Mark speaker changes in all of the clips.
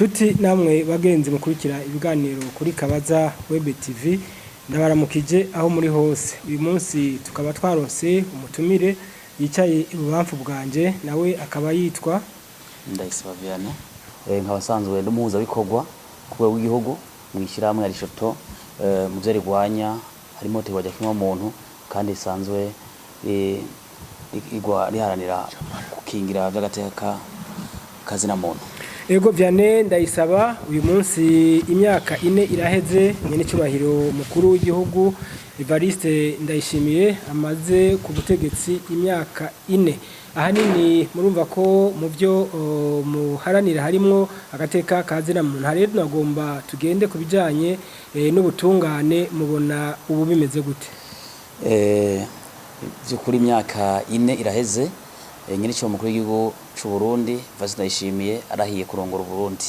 Speaker 1: Nshuti namwe bagenzi mukurikira ibiganiro kuri Kabaza Web TV ndabaramukije aho muri hose. Uyu munsi tukaba twaronse umutumire yicaye ibubamfu bwanje nawe akaba yitwa
Speaker 2: Ndayisaba Vianney nkabasanzwe ndumuhuza bikorwa kuwe w'igihugu mwishiramwe ari shoto mu byo rigwanya harimo tegwa kimwe muntu kandi isanzwe igwa riharanira kukingira by'agateka kazina muntu.
Speaker 1: Ego Vianney Ndayisaba uyu munsi imyaka 4 iraheze nyene cyubahiro mukuru w'igihugu Evariste Ndayishimiye amaze ku butegetsi imyaka 4. Ahanini murumva ko mu byo muharanira harimo agateka kazina muntu. Rero nagomba tugende kubijanye n'ubutungane mubona ubu bimeze gute?
Speaker 2: Kuri imyaka 4 iraheze nyine cyo mukuru w'igihugu cy'u Burundi Evariste Ndayishimiye arahiye kurongora Burundi.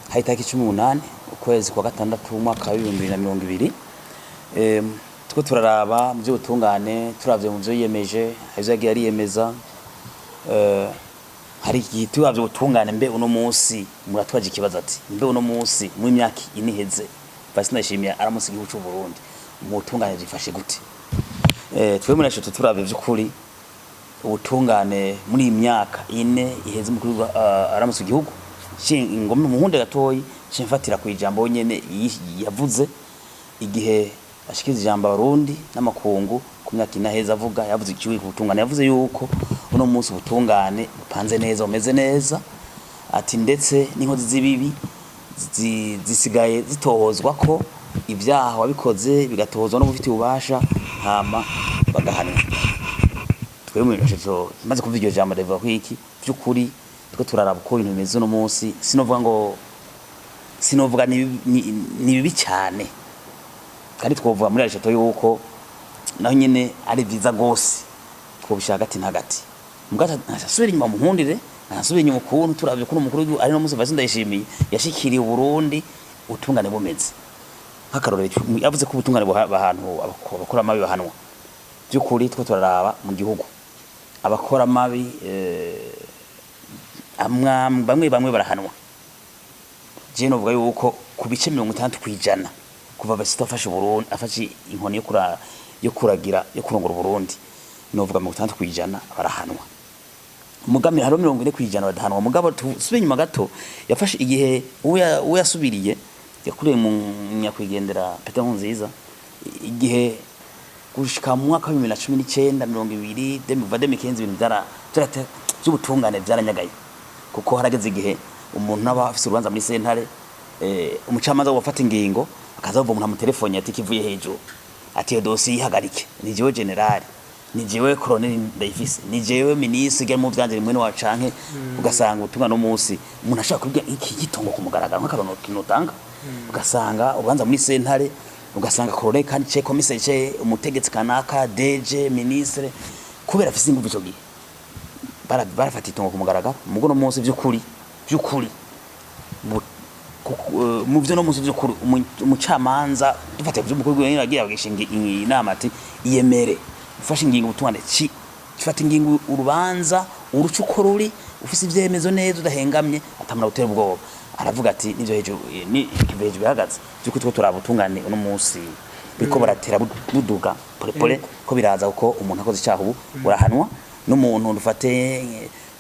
Speaker 2: Haitaki 18 ukwezi kwa gatandatu umwaka wa 2020. Tuko turaraba mu byo butungane turavye mu byo yiyemeje havyo yagiye ariyemeza hari igihe byo butungane mbe uno munsi muratwaje ikibazo ati mbe uno munsi mu myaka iniheze Evariste Ndayishimiye aramusi igihugu cy'u Burundi mu butungane bifashe gute? Twe muri nasho turavye by'ukuri ubutungane muri imyaka 4 iheze mukuru aramusi igihugu ingomwe muhunde gatoyi cimfatira ku ijambo nyene yavuze igihe ashikiza ijambo Abarundi n'amakungu ku myaka inaheza avuga yavuze ikiwe kubutungane yavuze yuko uno munsi ubutungane bupanze neza umeze neza ati ndetse n'inkozi z'ibibi zisigaye zitohozwa ko ibyaha wabikoze bigatohozwa no bufite ubasha hama bagahanwa. Twemwe nasho maze kuvuga iryo jambo ndavuga ko iki by'ukuri tuko turaraba ko ibintu bimeze no munsi sinovuga ni bibi cyane kandi twovuga muri arishato yuko naho nyene ari vyiza gose twobishaka ati ntagati mugata nasubira inyuma muhundire nasubira inyuma ukuntu turavye ko umukuru ari no musi Evariste Ndayishimiye yashikiriye Burundi utungane bumeze nk'akarorero yavuze ko ubutungane bahantu abakora mabi bahanwa by'ukuri two turaraba mu gihugu abakora mabi bamwe barahanwa. Je novuga yuko ku bice 60% kuva basita afashe Burundi afashe inkoni yo kuragira yo kurongora Burundi novuga 60% barahanwa. Mugamira haro 40% badahanwa. Mugabo tusubiye nyuma gato yafashe igihe uwe yasubiriye yakuriye mu nyakwigendera Peter Nkurunziza igihe gushika mu mwaka wa 2019 2020 2015 ibintu by'ubutungane byaranyagaye kuko harageze igihe umuntu naba afise urubanza muri sentare umucamanza wafata ingingo akaza uva umuntu mu telefone ati kivuye hejuru ati iyo dossier ihagarike ni jewe general ni jewe colonel Ndayifise ni jewe ministre gya mu vyanje rimwe wa canke ugasanga ubutumwa no munsi umuntu ashaka kubwira iki gitongo kumugaragara nk'akarono kinotanga ugasanga urubanza muri sentare ugasanga colonel kandi cye commissaire cye umutegetsi kanaka DG ministre kubera afise ingufu cyo gihe barafata itongo kumugaragara mugo no munsi by'ukuri mu byo no munsi by'ukuri umucamanza dufate by'umukuru w'ingene yagiye agishinga inama ati iyemere ufashe ingingo ubutungane cifata ingingo urubanza urucuko ruri ufise ivyemezo neza udahengamye atamara gutera ubwoba aravuga ati nivyo hejuru ni kibeje bihagaze byuko two turabutungane uno munsi biko baratera buduga pole ko biraza uko umuntu akoze icyaha ubu urahanwa n'umuntu dufate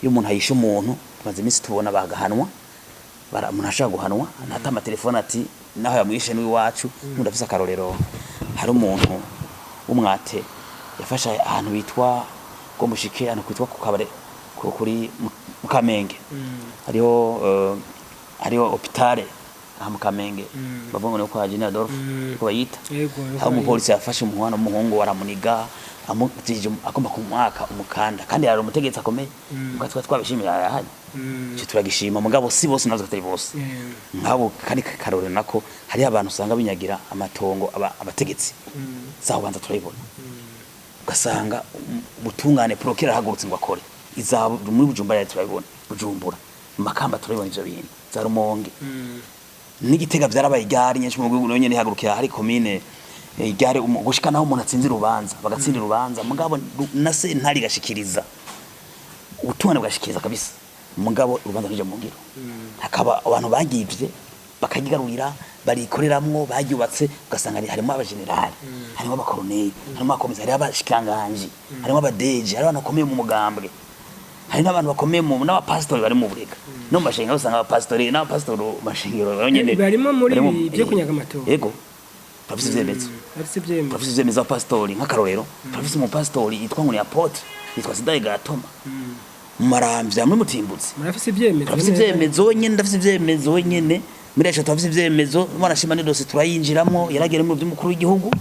Speaker 2: iyo umuntu ayisha umuntu tumaze iminsi tubona bagahanwa umuntu ashaka guhanwa natama telefone ati naho yamwishe n'iwacu ndafise akarorero hari umuntu umwate yafasha ahantu bitwa ngo mushike ahantu kwitwa ku kabare kuri mu Kamenge hariho hopitale aha mu Kamenge bavuga ngo kwa General Adolphe ko bayita aho umupolisi yafashe umuhwana w'umuhungu waramuniga amutije agomba kumwaka umukanda kandi yari umutegetsi akomeye ugatwa twabishimira yahanye cyo turagishima mugabo si bose nazo katari bose nkabo kandi karore nako hari abantu usanga binyagira amatongo abategetsi zaho banza turayibona ugasanga butungane prokera hagurutse ngo akore izabo muri Bujumbura turayibona Bujumbura Makamba turayibona ivyo bintu za Rumonge n'Igitega byarabaye igari nyinshi mu gihugu nyene hagurukira hari commune igare gushika naho umuntu atsinze urubanza bagatsindira urubanza mugabo na sentare gashikiriza ubutungane bwashikiriza kabisa mugabo urubanza ruje mu ngiro hakaba abantu bagivye bakagigarurira barikoreramwo bagyubatse ugasanga harimo abagenerali harimo abakoroneli harimo abakomeza hari abashikanganje harimo abadeje hari abantu bakomeye mu mugambwe hari n'abantu bakomeye mu n'abapastori bari mu burega no mashinga usanga abapastori n'abapastori mashingiro nyene
Speaker 1: barimo muri byo kunyaga amatora
Speaker 2: yego bafise ivyemezo bafise ivyemezo abapastori nk'akarorero bafise mu pastori yitwa ngo ni apotre yitwa Sidaye Gatoma Maramvya muri Mutimbuzi
Speaker 1: murafise ivyemezo
Speaker 2: bafise ivyemezo nyene ndafise ivyemezo nyene muri eshatu bafise ivyemezo mwana shima ni dose turayinjiramo yaragere mu by'umukuru w'igihugu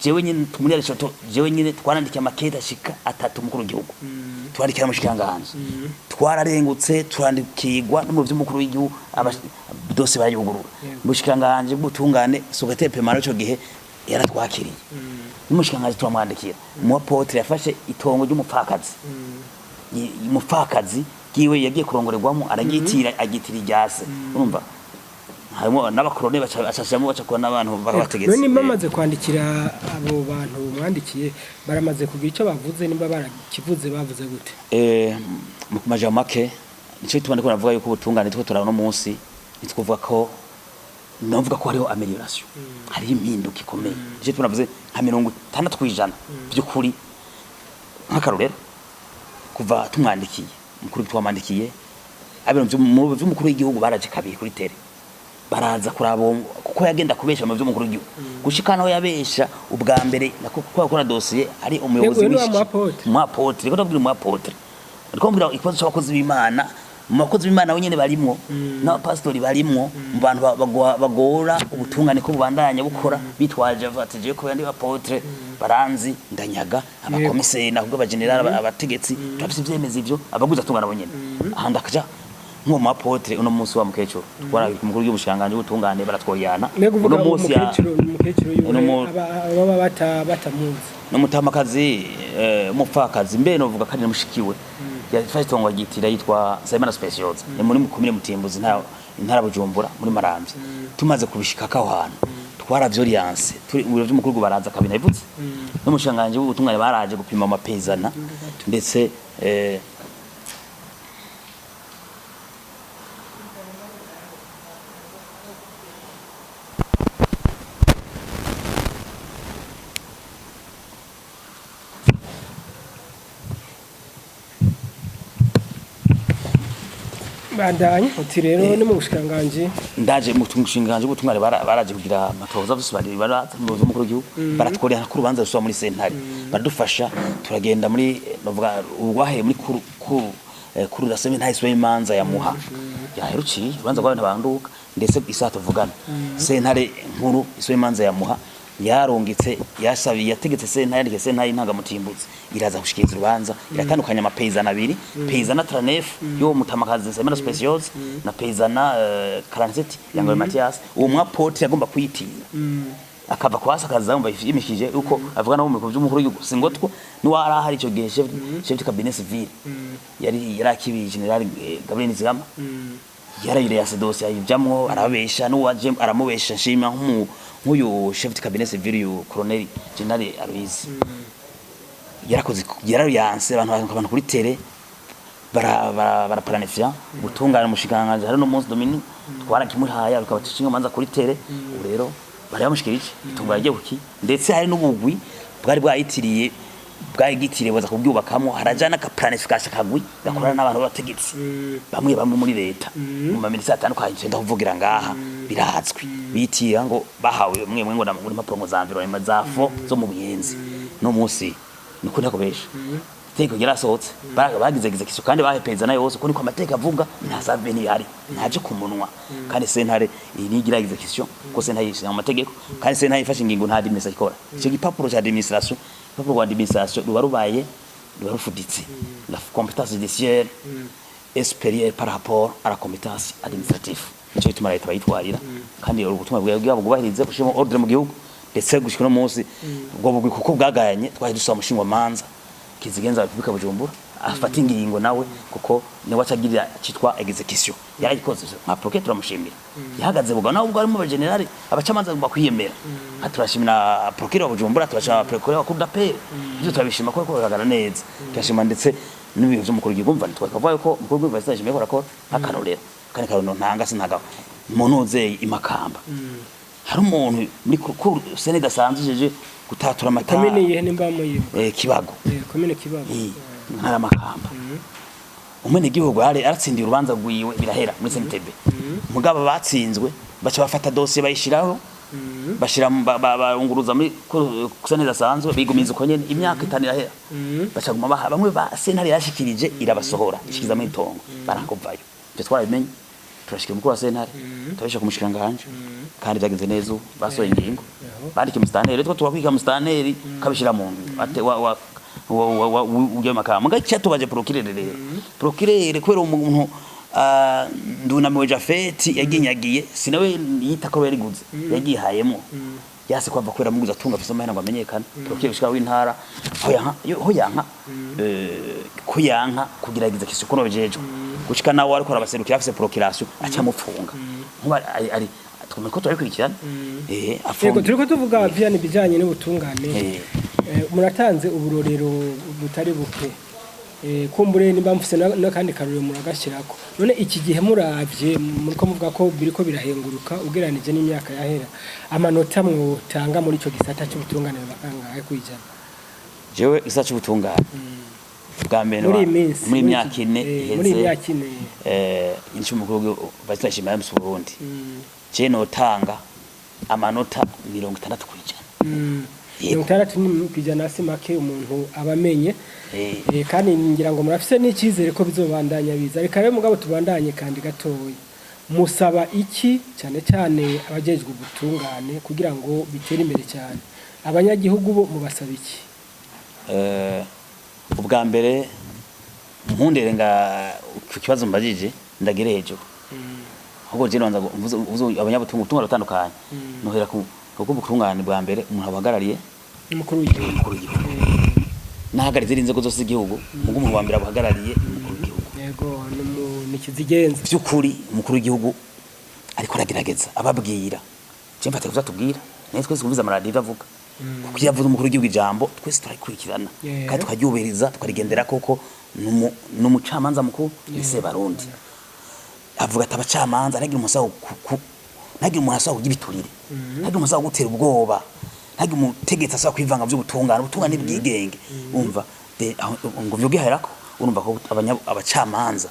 Speaker 2: jewe nyene muri eshatu jewe nyene twarandikiye amakete ashika 3 umukuru w'igihugu twandikira mushikanganje twararengutse turandikirwa no mu by'umukuru w'igihugu dose bayugurura mushikanganje butungane Sogate Pemaro cyo gihe yaratwakiriye mushikanganje turamwandikira mu apotre yafashe itongo ry'umupfakazi umupfakazi giwe yagiye kurongorerwamo aragitira agitira iryase urumva harimo n'abakorone bacashamo bacakora n'abantu babategetse
Speaker 1: none bamaze kwandikira abo bantu mwandikiye baramaze kugira icyo bavuze nimba barakivuze bavuze gute
Speaker 2: mu kumaja make nicyo tubande ko navuga yuko ubutungane two turabona umunsi nitkuvuga ko navuga ko hariho amelioration hari impinduka ikomeye nicyo tunavuze nka 60% by'ukuri nk'akarorero kuva tumwandikiye mukuru twamandikiye abiro mu by'umukuru w'igihugu baraje kabiri kuri tele baraza kurabo kuko yagenda kubesha mu by'umukuru w'igihugu gushikanaho yabesha ubwa mbere nako gukora dossier ari umuyobozi mu apotre riko ndabwira mu apotre ariko mbira ikibazo cy'abakozi b'Imana mu bakozi b'Imana wenyene barimwo n'abapastori barimwo mu bantu bagora ubutungane ko bubandanya bukora bitwaje avatije ko yandi apotre baranzi ndanyaga abakomiseri nahubwo abagenerali abategetsi bafite ivyemeza ivyo abaguza tungana bonyene ahanda kaja nko mu apotre uno munsi wa mukecuru twara umukuru w'ubushanganje ubutungane baratwoyana
Speaker 1: uno munsi ya mukecuru baba batamunzi
Speaker 2: no mutamakazi umupfakazi mbe no vuga kandi mushikiwe yafashe tongo gitira yitwa Simon Specials ni muri mukomire Mutimbuzi intara Bujumbura muri Maramvya tumaze kubishika ka hantu twara violence turi mu biro by'umukuru baraza kabina ivutse no mushanganje w'ubutungane baraje gupima amapezana ndetse
Speaker 1: bandanye uti rero ni mu bushikanganje
Speaker 2: ndaje mu tumushinganje ubutungane baraje kugira amatoza busubari baraza mu mukuru w'igihugu baratworera ku rubanza ruswa muri sentare baradufasha turagenda muri bavuga urwahe muri kuru raseme ntahiswe imanza ya muha yaheruciye ubanza rw'abantu banduka ndetse isato vugana sentare nkuru iswe imanza ya muha yarongitse yasabiye yategetse sentare yandike sentare intanga Mutimbuzi iraza gushikiriza urubanza iratandukanya amapezana abiri pezana 39 yo mutamakazi Simon Specials na pezana 47 yango Mathias uwo mwapote yagomba kuyitira akava kwasa kazamba yimishije uko avuga nabo mu by'umukuru w'igihugu singotwo niwara hari ico gihe chef de cabinet civil yari general Gabriel Nizigama yarayire ya sedosi ayijamwo arabesha n'uwaje aramubesha nshima nk'uyu chef de cabinet civil yu colonel general Aloise yarakoze yarayanse abantu kuri tele bara planifia gutungana mushikanganje hari no munsi Dominique twara kimuhaya rukabatishinga manza kuri tele urero bari bamushikirije itungana rye kuki ndetse hari n'ubugwi bwari bwayitiriye bwayigitire baza kubyubakamo harajana ka planification kagwi gakorana n'abantu bategetse bamwe muri leta mu maminisi atandukanye cyenda kuvugira ngaha birazwi bitira ngo bahawe mwe ngo muri maprongo za environnement zafo zo mu buyenzi no munsi niko nakobesha teko yarasohotse bagize kiso kandi bahepeza nayo yose ko niko amateka avuga nta saveni hari ntaje kumunwa kandi sentare irigira execution ko sentare yishyira mu mategeko kandi sentare ifashe ingingo nta dimisa ikora cyo gipapuro cya administration papuro wa administration rubarubaye rufuditse la compétence judiciaire est supérieure par rapport à la compétence administrative cyo bituma leta bayitwarira kandi ubutumwa bwabo bwubahirize bushimo ordre mu gihugu ndetse gushika no munsi ubwo bugwi kuko bwagayanye twaje dusaba mushingwa manza kizigenza Republika Bujumbura afata ingingo nawe kuko ne wacagirira citwa execution yarayikoze nka proket turamushimira yahagaze buga nawe ubwo ari mu general abacamanza bagomba kwiyemera aturashimira proket wa Bujumbura turashaka proket wa Cour d'appel byo turabishima ko bigaragara neza turashima ndetse n'ibintu by'umukuru w'igihugu umva twakavuga ko umukuru w'igihugu Ndayishimiye akora akarorero kandi karorero ntanga sinaga umuntu uzeye imakamba hari umuntu muri sene gasanzije gutatura amatara
Speaker 1: komine yihe nimba muyi
Speaker 2: Kibago
Speaker 1: komine Kibago
Speaker 2: ntara makamba umene gihugu aratsindiye urubanza rwiwe birahera muri SNTB mugabo batsinzwe baca bafata dossier bayishiraho bashira barunguruza muri kusane zasanzwe bigumiza uko nyene imyaka 5 irahera baca guma bamwe ba sentare yashikirije irabasohora ishikiza mu itongo barakuvayo byo twarabimenye turashikira mukuru wa sentare turabisha kumushikiranganje kandi byagenze neza basoye ingingo barike mustaneri twa twakwika mustaneri kabishira mu ate wa uje makamba ngacha tubaje procureur kwera umuntu ndunamiwe Jafeti yaginyagiye sinawe yita ko yariguze yagihayemo yase kwava kwera muguza tunga afise amahera ngo amenyekana procureur shika w'intara ko yanka kugiragiza kisuko no bejeje gushika nawe ariko arabaserukira afise procuration acha mupfunga nkuba ari twumeko turakurikirana
Speaker 1: yego turiko tuvuga vyane bijanye n'ubutungane muratanze uburorero butari buke kumbure nimba mfise nakandi karure muragashirako none iki gihe muravye muriko muvuga ko biriko birahenguruka ugeranije n'imyaka yahera amanota mwotanga muri ico gisata cy'ubutungane bakangaye kwijana
Speaker 2: jewe gisata cy'ubutungane bwa mbere muri imyaka ine inshi mukuru Ndayishimiye mu Burundi je notanga amanota 60 kwijana
Speaker 1: Yutara ni kwijana simake umuntu abamenye kandi ngira ngo murafise n'ikizere ko bizobandanya biza reka rero mugabo tubandanye kandi gatoya musaba iki cyane cyane abajejwe ubutungane kugira ngo bitere imbere cyane abanyagihugu bo mubasaba iki
Speaker 2: ubwa mbere mpundere nga ku kibazo mbajije ndagere hejuru ahubwo je nonza abanyabutunga batandukanye nohera kuko ubutungane bwa mbere umuntu abahagarariye
Speaker 1: umukuru w'igihugu
Speaker 2: nahagarize inzego zose z'igihugu mugo umuntu wa mbere abahagarariye umukuru w'igihugu
Speaker 1: yego nikizigenza
Speaker 2: by'ukuri umukuru w'igihugu ariko aragerageza ababwira je mfate kuzatubwira nese twese kumviza amaradiyo avuga kuko yavuze umukuru w'igihugu ijambo twese turayikurikirana kandi tukaryubahiriza tukarigendera koko n'umucamanza mukuru ise Barundi avuga ati abacamanza nagira umusaho nagira umuntu asaba kugira iturire nagira umuntu asaba gutera ubwoba nagira umutegetsi asaba kwivanga by'ubutungane ubutungane bwigenge umva ngo vyuge herako urumva ko abacamanza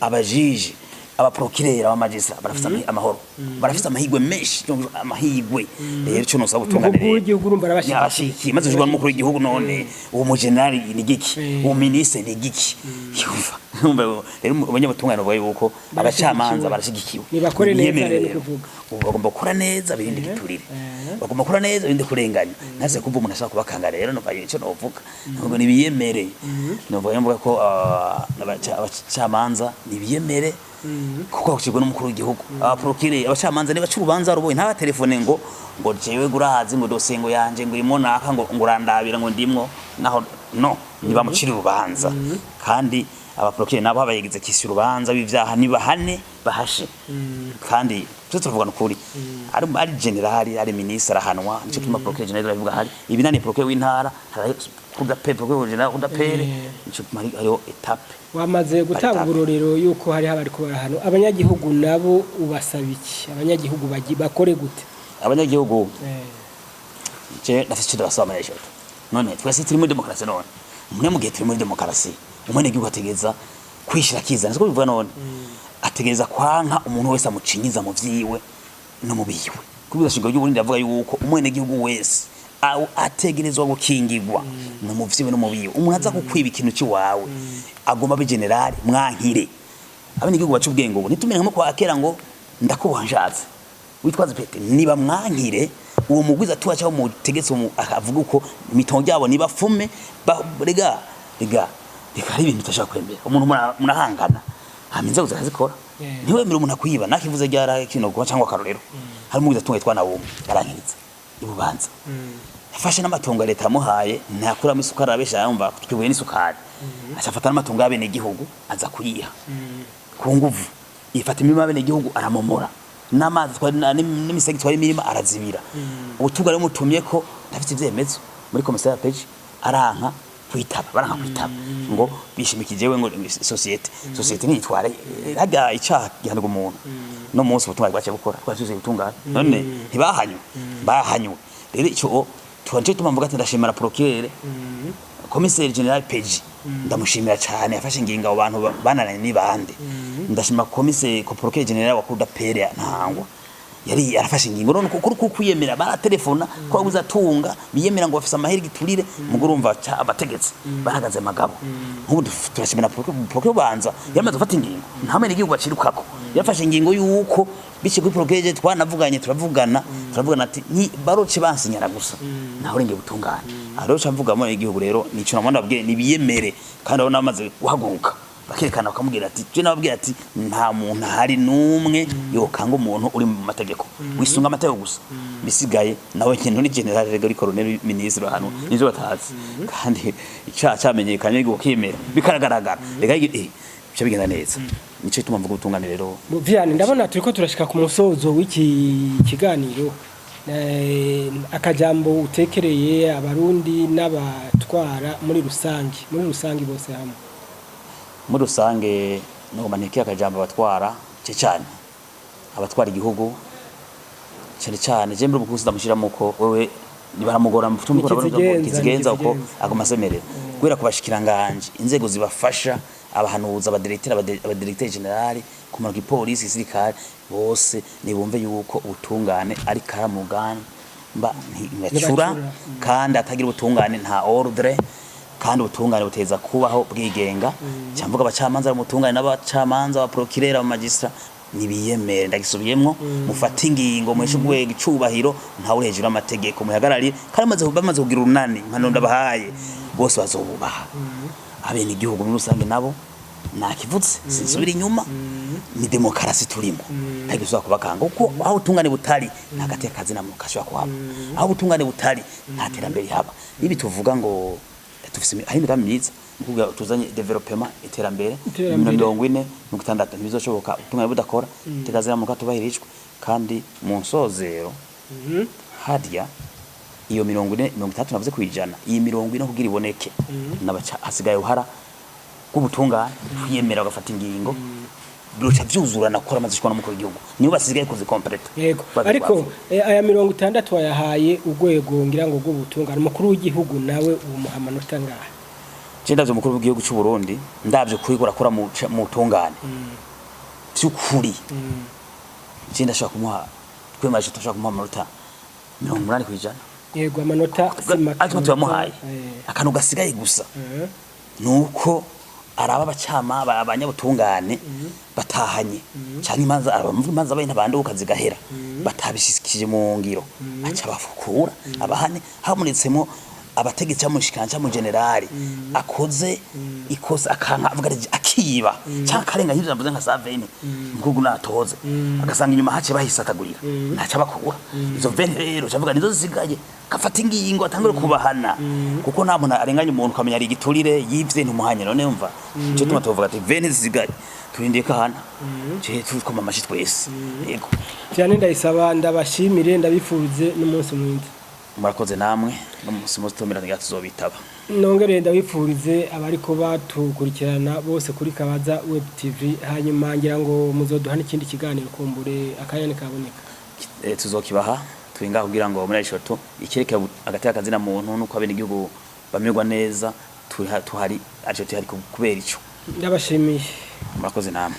Speaker 2: abajiji abaprokirera abamagistra barafisa amahoro barafisa amahigwe menshi amahigwe rero cyo nosaba ubutungane
Speaker 1: rero igihugu urumva arabashiki
Speaker 2: maze ujwa n'umukuru w'igihugu none uwo mujenerali ni giki uwo ministre ni giki umva rero abanyabutungane bavuga yuko abacamanza barashigikiwe
Speaker 1: nibakore neza rero kuvuga
Speaker 2: bagomba gukora neza birinde giturire bagomba gukora neza birinde kurenganya naze kuva umuntu ashaka kubakanga rero no baye cyo novuga ngo nibiyemere no bavuga ko abacamanza nibiyemere kuko kigwe n'umukuru w'igihugu abaprokire abacamanza niba cy'urubanza ruboye nta telefone ngo jewe gurahazi ngo dosengo yanje ngo irimo naka ngo urandabira ngo ndimwo naho no niba muciri urubanza kandi abaprokire nabo abayigize kisi urubanza b'ivyaha nibahane bahashe kandi tuvuga n'ukuri ari generali ari ministre arahanwa nico tuma prokire generali avuga hari ibinani prokire w'intara kuda pepe ko generali kuda pere nico mari ayo etape
Speaker 1: wamaze gutanga uburorero yuko hari habari ko barahano abanyagihugu nabo ubasabiki abanyagihugu bakore gute
Speaker 2: abanyagihugu je nafite ndabasaba n'ejo none twese turi muri demokarasi none mwe mugiye turi muri demokarasi umwe gihugu ategeza kwishira kiza niko bivuga none ategeza kwanka umuntu wese amucinyiza mu vyiwe no mu biwe kubiza shingo y'uburundi avuga yuko umwene gihugu wese ategerezwa gukingirwa no mu vyiwe no mu biwe umuntu aza kukwiba ikintu ci wawe agomba be generali mwankire abene gihugu bacu ubwenge ubu nitumene nko kwa kera ngo ndakubanshatse witwaze pete niba mwankire uwo mugwiza tuwa cyo mu tegetse akavuga uko imitongo yabo niba fume rega ari ibintu utashaka kwembera umuntu munahangana haminza uzazikora ntiwemera umuntu akwiba nakivuze ryara kino kuba cyangwa karorero hari umugwiza tunga yitwa nawo yarankiritse ibubanza yafashe n'amatongo leta yamuhaye ntakuramo isukari abesha yumva twibuye n'isukari ashafata n'amatongo y'abene gihugu aza kuyiha ku nguvu ifata imirima y'abene gihugu aramomora n'amazi n'imisegi twari imirima arazibira ubutugare mutumye ko ndafite ivyemezo muri komisariya peji aranka kwitaba baranka kwitaba ngo bishimikije we ngo societe ntitware haga icaha gihanirwa umuntu no munsi ubutungane bwace gukora twasuze ubutungane none ntibahanywe bahanywe rero ico twanje tumamvuga ati ndashimira procureur commissaire general Peji ndamushimira cyane yafashe ingingo abo bantu banananye ni bande ndashima commissaire ko procureur general wakuda pere ntangwa yari yarafashe ingingo none kuko kwiyemera baratelefona ko babuza tunga biyemera ngo bafise amaheri giturire mugurumva abategetsi bahagaze magabo nk'ubu turashimira procureur banza yamaze gufata ingingo nta mene igihugu bacirukako yafashe ingingo yuko bice kuri procureur twanavuganye turavugana ati ni baroce bansinyara gusa naho renge butungane ariho camvuga mu igihugu rero nico namwana babwiye nibiyemere kandi aho namaze guhaguruka bakerekana bakamubwira ati je nababwira ati nta muntu hari numwe yokanga umuntu uri mu mategeko wisunga amategeko gusa bisigaye nawe kintu ni general Gregory Colonel ministre hano nizo batazi kandi ica cyamenyekanye ngo kimera bikaragaragara rega cyo bigenda neza nico ituma mvuga ubutungane rero
Speaker 1: Vianney ndabona turiko turashika ku musozo w'iki kiganiro akajambo utekereye abarundi n'abatwara muri rusangi bose hamwe
Speaker 2: muri rusange no maneke akajambo abatwara cyane abatwara igihugu cyane je mbere bukusi ndamushiramo ko wewe nibaramugora mfutumukora kizigenza uko agomasemerera kwera kubashikiranganje inzego zibafasha abahanuza abadirecteur general kumanuka ipolisi isirikare bose nibumve yuko ubutungane ari karamugani mba ntibacura kandi atagira ubutungane nta ordre kandi ubutungane buteza kubaho bwigenga cyamvuga abacamanza mutungane n'abacamanza ba procureur aba magistrat nibiyemere ndagisubiyemwo mufata ingingo mweshe gwega icubahiro nta uri hejuru amategeko muhagarariye kandi bamaze kugira urunani nkano ndabahaye bose bazobubaha abene igihugu muri rusange nabo nakivutse sinsubira inyuma ni demokarasi turimo ntagizoza kubakanga uko aho utungane butari nagate akazi namwe kashwa kwabo aho utungane butari nta terambere haba ibi tuvuga ngo tufise ari imigambi myiza kuvuga tuzanye development iterambere 40 60 ntibizoshoboka utungane budakora tegazira mu katubahirijwe kandi mu nsozero hadiya iyo 40 30 navuze kwijana iyi 40 kugira iboneke nabaca hasigaye uhara kubutungane yemera gafata ingingo biruca byuzurana gukora amazishwa no mukuru w'igihugu niyo basigaye kuzi complete
Speaker 1: yego ariko aya 60 wayahaye urwego ngira ngo rw'ubutungane mukuru w'igihugu nawe umuhamanota ngaha
Speaker 2: je ndavye mukuru w'igihugu cy'u Burundi ndavye kurikora kora mu tungane cyukuri je ndashaka kumuha kwemaje tashaka kumuha amanota 80 kwijana
Speaker 1: yego amanota simaka
Speaker 2: atwa twamuhaye akanu gasigaye gusa nuko araba abacama abanyabutungane batahanye cyane imanza bayina bande ukazigahera batabishikije mu ngiro aca bafukura abahane hamunitsemo abategetsi amushikanja mu generali akoze ikosa akanka avuga akiba cyangwa karenga y'ivyo mvuze nka saveni mkugu natoze agasanga inyuma hace bahisatagurira naca bakura izo veni rero cavuga nizo zigaye kafata ingingo atangure kubahana kuko nta muntu arenganya umuntu kamenya ari giturire yivye ntumuhanye none umva cyo tuma tuvuga ati veni zigaye turindie kahana cyo tukoma amashi twese yego
Speaker 1: cyane ndayisaba ndabashimire ndabifuze n'umunsi mwiza
Speaker 2: murakoze namwe n'umunsi mutomera ngatuzobitaba
Speaker 1: nongere ndabifurize abariko batukurikirana bose kuri Kabaza Web TV hanyuma ngira ngo muzoduhana ikindi kiganiro kumbure akanyane kaboneka
Speaker 2: tuzokibaha twinga kugira ngo muri ishoto ikireke agati akazina muntu nuko abene igihugu bamerwa neza tuhari aje tuhari kubera ico
Speaker 1: ndabashimiye
Speaker 2: murakoze namwe